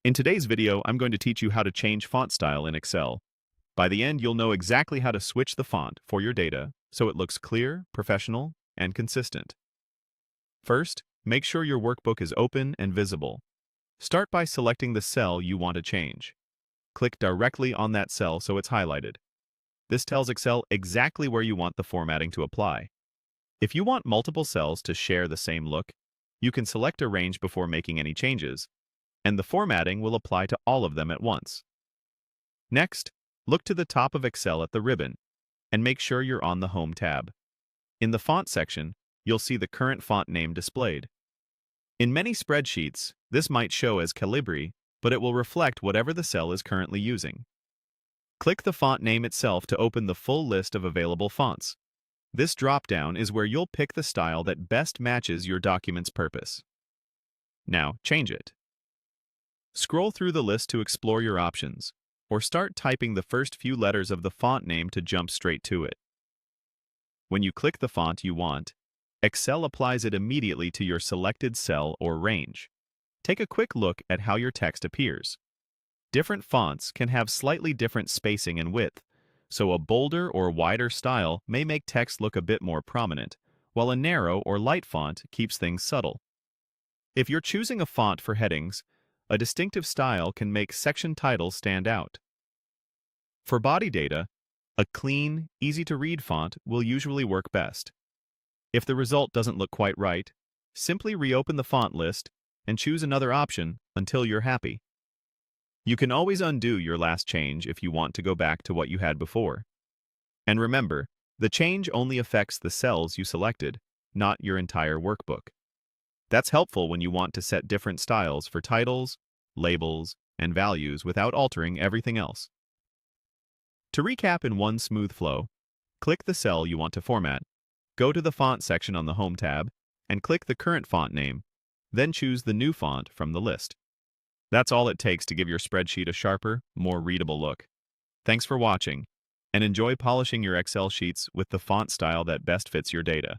In today's video, I'm going to teach you how to change font style in Excel. By the end, you'll know exactly how to switch the font for your data so it looks clear, professional, and consistent. First, make sure your workbook is open and visible. Start by selecting the cell you want to change. Click directly on that cell so it's highlighted. This tells Excel exactly where you want the formatting to apply. If you want multiple cells to share the same look, you can select Arrange before making any changes, and the formatting will apply to all of them at once. Next, look to the top of Excel at the ribbon and make sure you're on the Home tab. In the Font section, you'll see the current font name displayed. In many spreadsheets, this might show as Calibri, but it will reflect whatever the cell is currently using. Click the font name itself to open the full list of available fonts. This drop-down is where you'll pick the style that best matches your document's purpose. Now, change it. Scroll through the list to explore your options, or start typing the first few letters of the font name to jump straight to it. When you click the font you want, Excel applies it immediately to your selected cell or range. Take a quick look at how your text appears. Different fonts can have slightly different spacing and width, so a bolder or wider style may make text look a bit more prominent, while a narrow or light font keeps things subtle. If you're choosing a font for headings, a distinctive style can make section titles stand out. For body data, a clean, easy-to-read font will usually work best. If the result doesn't look quite right, simply reopen the font list and choose another option until you're happy. You can always undo your last change if you want to go back to what you had before. And remember, the change only affects the cells you selected, not your entire workbook. That's helpful when you want to set different styles for titles, labels, and values without altering everything else. To recap in one smooth flow, click the cell you want to format, go to the Font section on the Home tab, and click the current font name, then choose the new font from the list. That's all it takes to give your spreadsheet a sharper, more readable look. Thanks for watching, and enjoy polishing your Excel sheets with the font style that best fits your data.